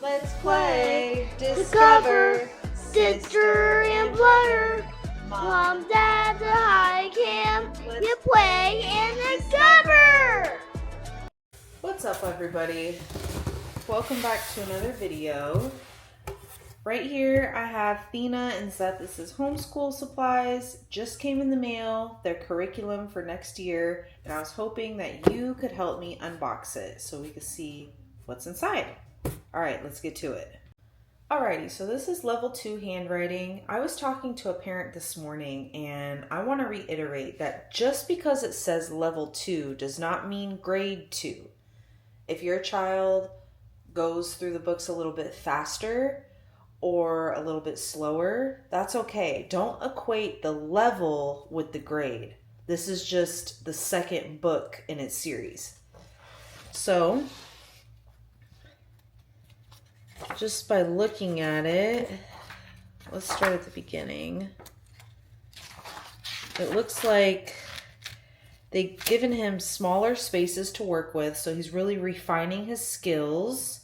Let's play, discover, sister and brother, mom, dad, the high camp, you play and discover. What's up, everybody? Welcome back to another video. Right here I have Thina and Seth. This is homeschool supplies, just came in the mail, their curriculum for next year, and I was hoping that you could help me unbox it so we could see what's inside. All right, let's get to it. Alrighty, so this is level 2 handwriting. I was talking to a parent this morning and I want to reiterate that just because it says level 2 does not mean grade 2. If your child goes through the books a little bit faster or a little bit slower, that's okay. Don't equate the level with the grade. This is just the second book in its series. So, just by looking at it, let's start at the beginning. It looks like they've given him smaller spaces to work with, so he's really refining his skills.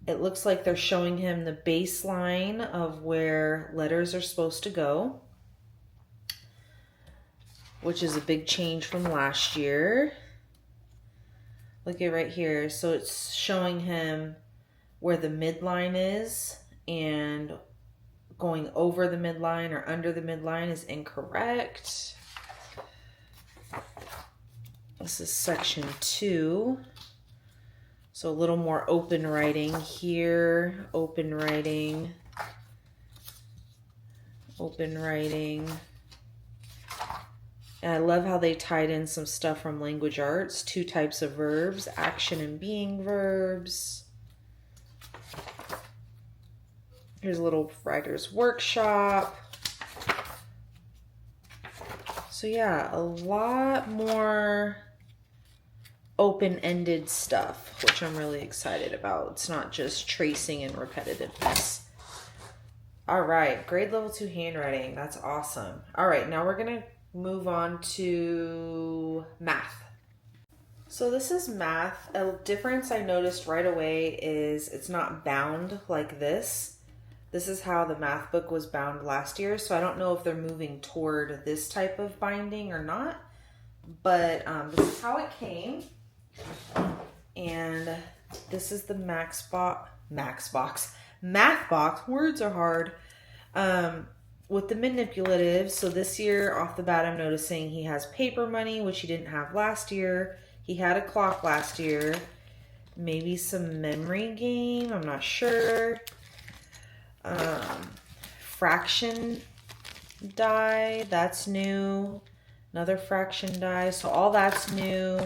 It looks like they're showing him the baseline of where letters are supposed to go, which is a big change from last year. Look at right here. So it's showing him where the midline is, and going over the midline or under the midline is incorrect. This is section 2. So a little more open writing here, open writing, open writing. And I love how they tied in some stuff from language arts, 2 types of verbs, action and being verbs. Here's a little writer's workshop. So yeah, a lot more open-ended stuff, which I'm really excited about. It's not just tracing and repetitiveness. All right, grade level 2 handwriting. That's awesome. All right, now we're gonna move on to math. So this is math. A difference I noticed right away is it's not bound like this. This is how the math book was bound last year, so I don't know if they're moving toward this type of binding or not, but this is how it came. And this is the math box. Words are hard. With the manipulatives, so this year off the bat I'm noticing he has paper money, which he didn't have last year. He had a clock last year. Maybe some memory game, I'm not sure. Fraction die, that's new. Another fraction die, so all that's new.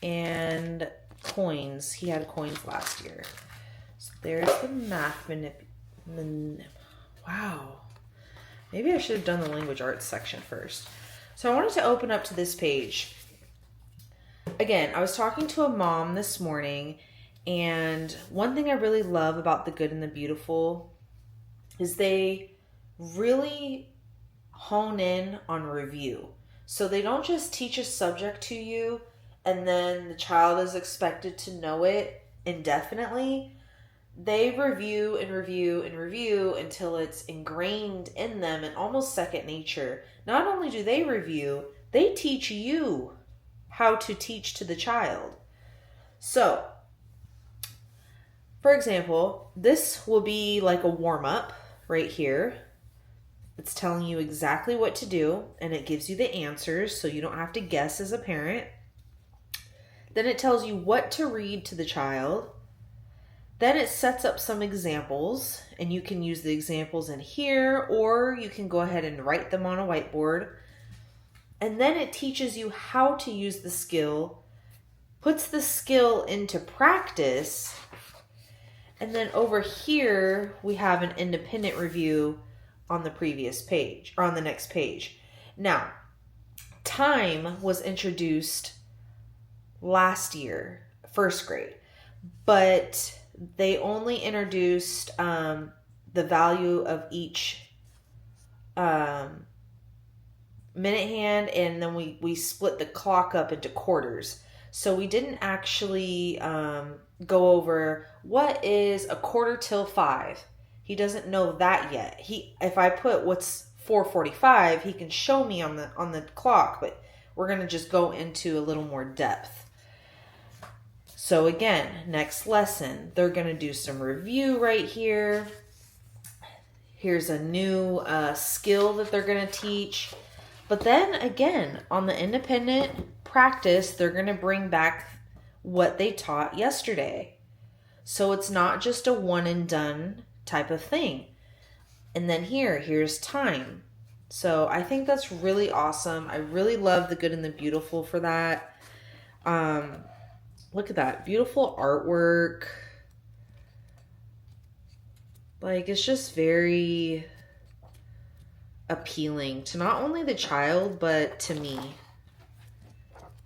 And coins, he had coins last year. So there's the math wow. Maybe I should have done the language arts section first. So I wanted to open up to this page. Again, I was talking to a mom this morning, and one thing I really love about The Good and the Beautiful is they really hone in on review. So they don't just teach a subject to you and then the child is expected to know it indefinitely. They review and review and review until it's ingrained in them and almost second nature. Not only do they review, they teach you how to teach to the child. So, for example, this will be like a warm-up right here. It's telling you exactly what to do, and it gives you the answers so you don't have to guess as a parent. Then it tells you what to read to the child. Then it sets up some examples, and you can use the examples in here, or you can go ahead and write them on a whiteboard. And then it teaches you how to use the skill, puts the skill into practice. And then over here, we have an independent review on the previous page, or on the next page. Now, time was introduced last year, first grade, but they only introduced the value of each minute hand, and then we split the clock up into quarters. So we didn't actually go over what is 5:15. He doesn't know that yet. If I put what's 4:45, he can show me on the clock, but we're going to just go into a little more depth. So again, next lesson, they're going to do some review right here. Here's a new skill that they're going to teach. But then again, on the independent practice, they're going to bring back what they taught yesterday. So it's not just a one and done type of thing. And then here's time. So I think that's really awesome. I really love the good and the beautiful for that. Look at that beautiful artwork. Like, it's just very appealing to not only the child, but to me.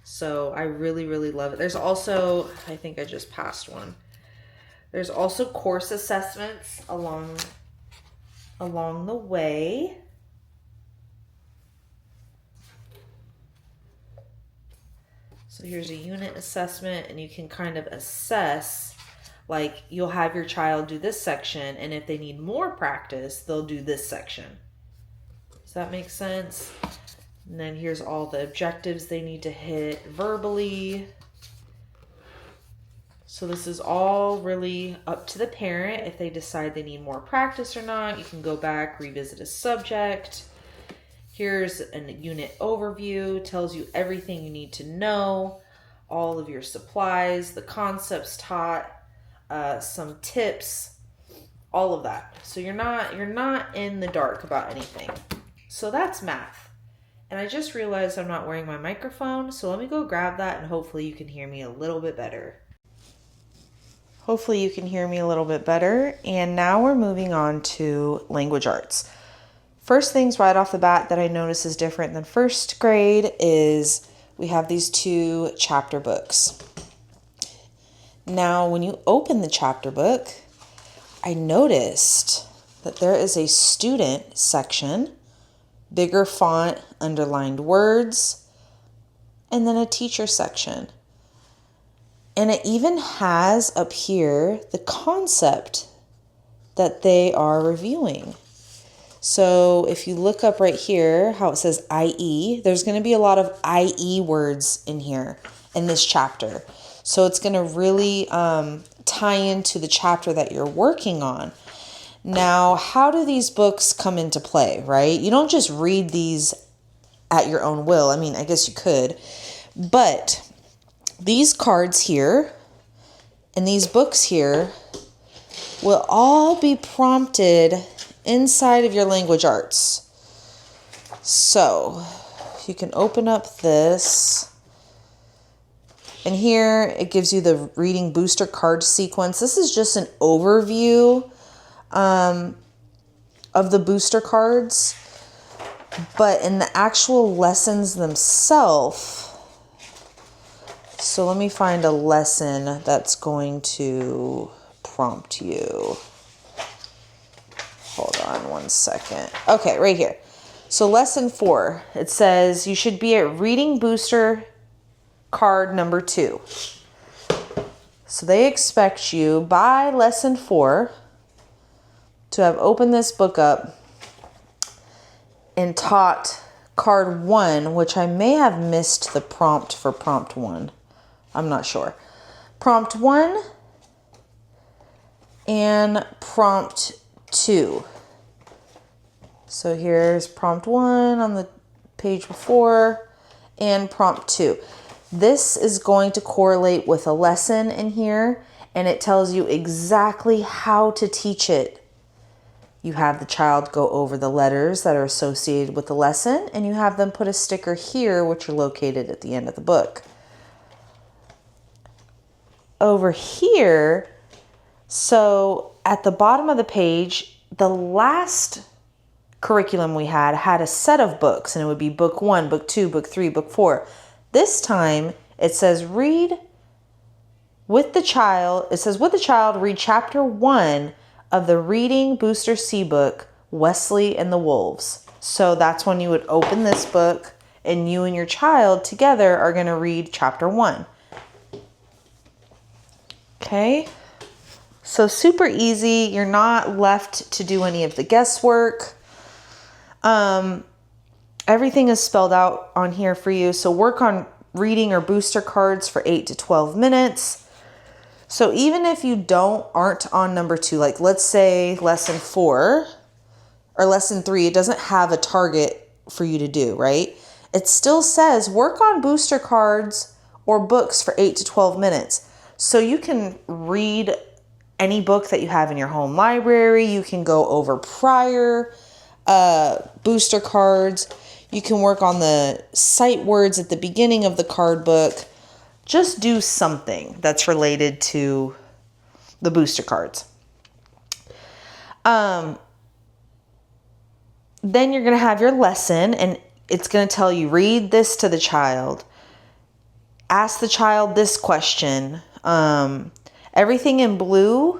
So I really, really love it. There's also, I think I just passed one. There's also course assessments along the way. So here's a unit assessment, and you can kind of assess, like you'll have your child do this section, and if they need more practice, they'll do this section. Does that make sense? And then here's all the objectives they need to hit verbally. So this is all really up to the parent. If they decide they need more practice or not, you can go back, revisit a subject. Here's a unit overview, tells you everything you need to know, all of your supplies, the concepts taught, some tips, all of that. So you're not in the dark about anything. So that's math. And I just realized I'm not wearing my microphone, so let me go grab that and hopefully you can hear me a little bit better. Hopefully you can hear me a little bit better. And now we're moving on to language arts. First things right off the bat that I notice is different than first grade is we have these 2 chapter books. Now, when you open the chapter book, I noticed that there is a student section, bigger font, underlined words, and then a teacher section. And it even has up here the concept that they are reviewing. So if you look up right here, how it says IE, there's going to be a lot of IE words in here in this chapter. So it's going to really tie into the chapter that you're working on. Now, how do these books come into play, right? You don't just read these at your own will. I mean, I guess you could. But these cards here and these books here will all be prompted inside of your language arts. So you can open up this, and here it gives you the reading booster card sequence. This is just an overview of the booster cards, but in the actual lessons themselves, so let me find a lesson that's going to prompt you. Hold on one second. Okay, right here. So lesson 4, it says you should be at reading booster card number 2. So they expect you by lesson 4 to have opened this book up and taught card 1, which I may have missed the prompt for prompt 1. I'm not sure. Prompt 1 and prompt 2. So here's prompt 1 on the page before and prompt 2. This is going to correlate with a lesson in here, and it tells you exactly how to teach it. You have the child go over the letters that are associated with the lesson, and you have them put a sticker here, which are located at the end of the book. Over here, so at the bottom of the page, the last curriculum we had a set of books, and it would be book 1, book 2, book 3, book 4. This time it says read with the child. It says with the child, read chapter 1 of the Reading Booster C book, Wesley and the Wolves. So that's when you would open this book and you and your child together are going to read chapter 1. Okay. So super easy. You're not left to do any of the guesswork. Everything is spelled out on here for you. So work on reading or booster cards for 8 to 12 minutes. So even if you aren't on number 2, like let's say lesson 4 or lesson 3, it doesn't have a target for you to do, right? It still says work on booster cards or books for 8 to 12 minutes. So you can read any book that you have in your home library. You can go over prior booster cards. You can work on the sight words at the beginning of the card book. Just do something that's related to the booster cards. Then you're going to have your lesson, and it's going to tell you, read this to the child. Ask the child this question. Everything in blue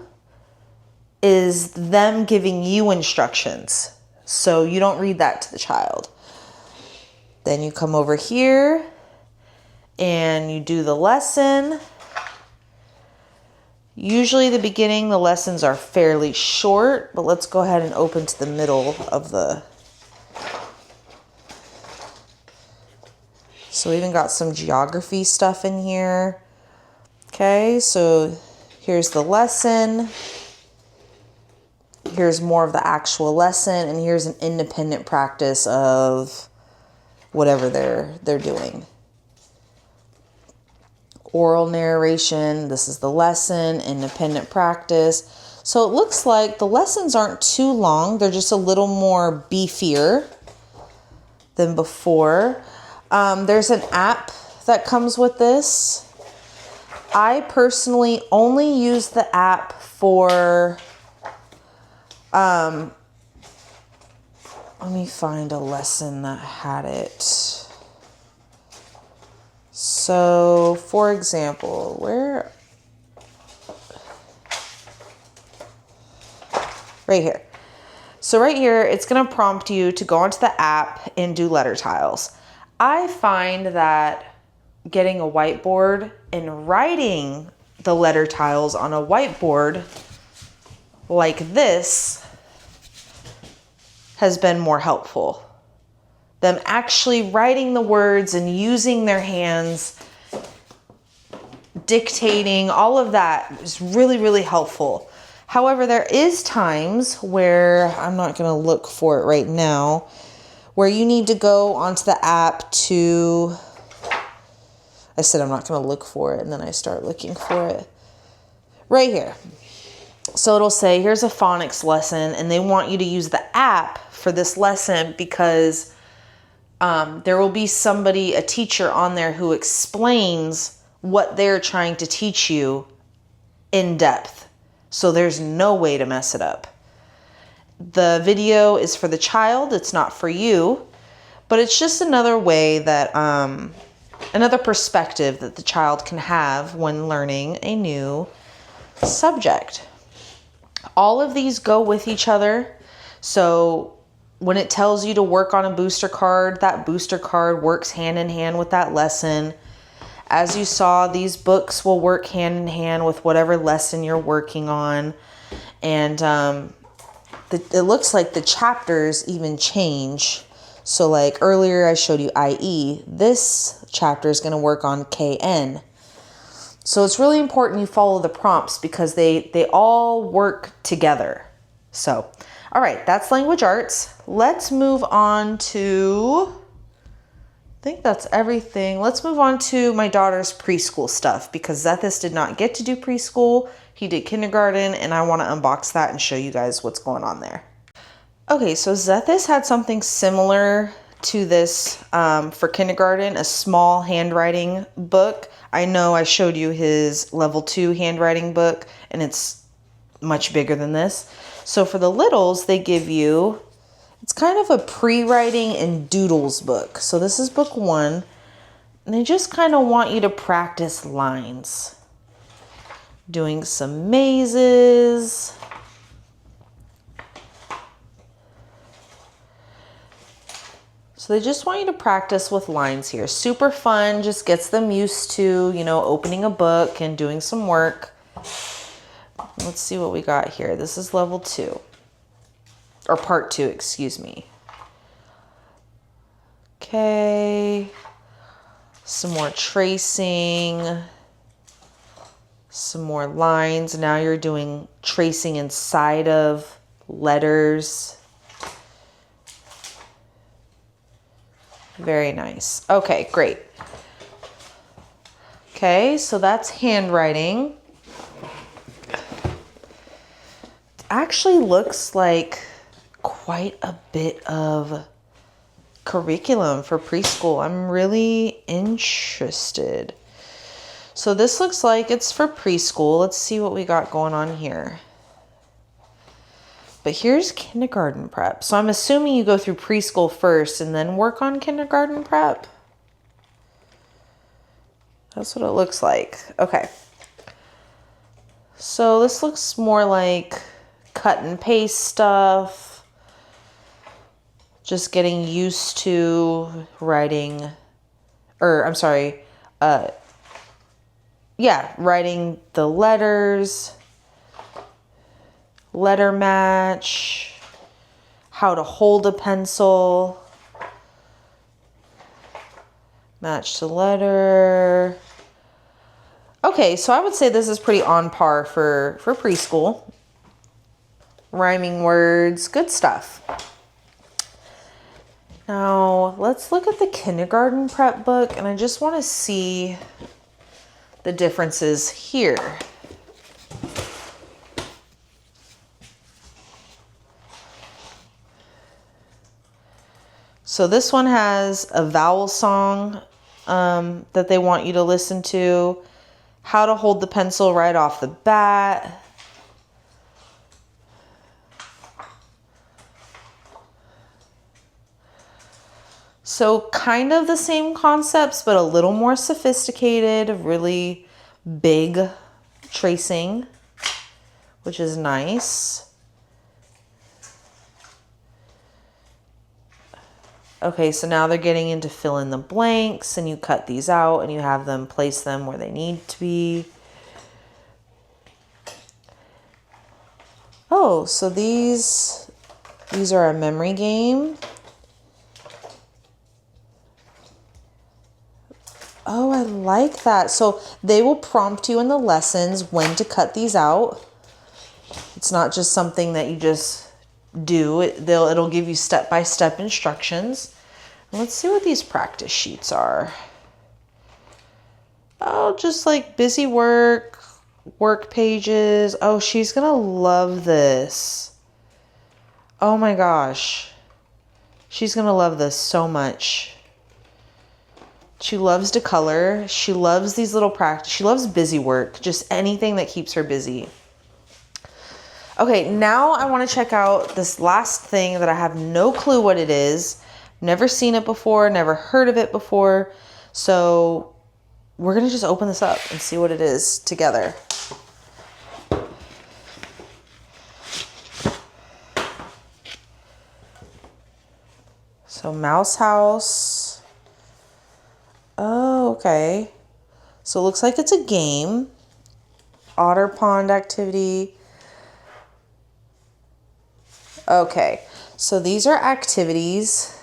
is them giving you instructions. So you don't read that to the child. Then you come over here and you do the lesson. Usually the beginning, the lessons are fairly short, but let's go ahead and open to the middle of the... So we even got some geography stuff in here. Okay, so here's the lesson. Here's more of the actual lesson, and here's an independent practice of whatever they're doing. Oral narration, this is the lesson, independent practice. So it looks like the lessons aren't too long. They're just a little more beefier than before. There's an app that comes with this. I personally only use the app for, let me find a lesson that had it. So, for example, right here. So right here, it's going to prompt you to go onto the app and do letter tiles. I find that getting a whiteboard and writing the letter tiles on a whiteboard like this has been more helpful. Them actually writing the words and using their hands, dictating, all of that is really, really helpful. However, there is times where, I'm not going to look for it right now, where you need to go onto the app to, I said I'm not going to look for it, and then I start looking for it. Right here. So it'll say, here's a phonics lesson, and they want you to use the app for this lesson because there will be somebody, a teacher on there who explains what they're trying to teach you in depth. So there's no way to mess it up. The video is for the child. It's not for you, but it's just another way that, another perspective that the child can have when learning a new subject. All of these go with each other. So when it tells you to work on a booster card, that booster card works hand in hand with that lesson. As you saw, these books will work hand in hand with whatever lesson you're working on. And it looks like the chapters even change. So like earlier I showed you IE. This chapter is going to work on KN. So it's really important you follow the prompts because they all work together. So, all right, that's language arts. Let's move on to, I think that's everything. Let's move on to my daughter's preschool stuff because Zethis did not get to do preschool. He did kindergarten, and I want to unbox that and show you guys what's going on there. Okay, so Zethis had something similar to this for kindergarten, a small handwriting book. I know I showed you his level 2 handwriting book, and it's much bigger than this. So for the littles, they give you, it's kind of a pre-writing and doodles book. So this is book 1, and they just kind of want you to practice lines. Doing some mazes. So they just want you to practice with lines here. Super fun, just gets them used to, opening a book and doing some work. Let's see what we got here. This is level 2. Or part 2, excuse me. Okay. Some more tracing. Some more lines. Now you're doing tracing inside of letters. Very nice. Okay, great. Okay, so that's handwriting. It actually looks like quite a bit of curriculum for preschool. I'm really interested. So this looks like it's for preschool. Let's see what we got going on here. But here's kindergarten prep. So I'm assuming you go through preschool first and then work on kindergarten prep. That's what it looks like. Okay. So this looks more like cut and paste stuff. Just getting used to writing, writing the letters, letter match, how to hold a pencil, match the letter. Okay, so I would say this is pretty on par for preschool. Rhyming words, good stuff. Now, let's look at the kindergarten prep book, and I just want to see the differences here. So this one has a vowel song that they want you to listen to, how to hold the pencil right off the bat. So kind of the same concepts, but a little more sophisticated, really big tracing, which is nice. Okay, so now they're getting into fill in the blanks, and you cut these out and you have them place them where they need to be. Oh, so these are a memory game. Oh, I like that. So they will prompt you in the lessons when to cut these out. It's not just something that you just do. It'll give you step-by-step instructions. And let's see what these practice sheets are. Oh, just like busy work pages. Oh, she's gonna love this. Oh my gosh. She's gonna love this so much. She loves to color. She loves these little practice. She loves busy work, just anything that keeps her busy. Okay, now I want to check out this last thing that I have no clue what it is. Never seen it before, never heard of it before. So we're going to just open this up and see what it is together. So Mouse House. Oh, okay. So it looks like it's a game. Otter pond activity. Okay, so these are activities.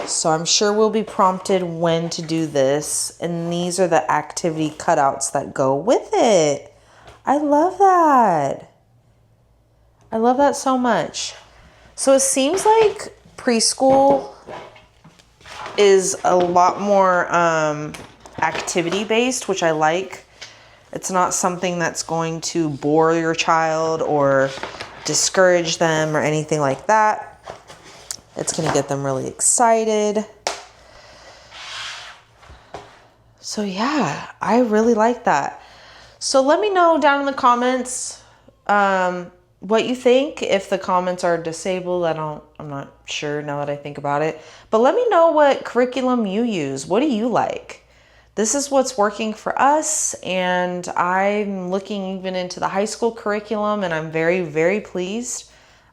So I'm sure we'll be prompted when to do this. And these are the activity cutouts that go with it. I love that. I love that so much. So it seems like preschool is a lot more activity based, which I like. It's not something that's going to bore your child or discourage them or anything like that. It's going to get them really excited. So yeah, I really like that. So let me know down in the comments what you think. If the comments are disabled, I'm not sure now that I think about it. But let me know what curriculum you use. What do you like? This is what's working for us, and I'm looking even into the high school curriculum, and I'm very, very pleased.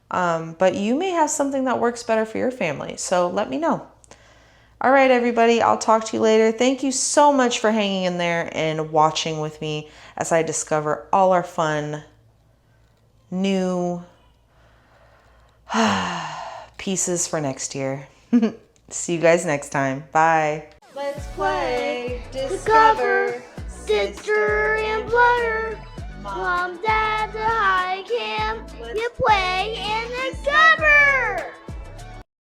But you may have something that works better for your family, so let me know. All right, everybody, I'll talk to you later. Thank you so much for hanging in there and watching with me as I discover all our fun new pieces for next year. See you guys next time. Bye. Let's play, discover, sister and brother. Mom, Dad, the high camp. You play and discover.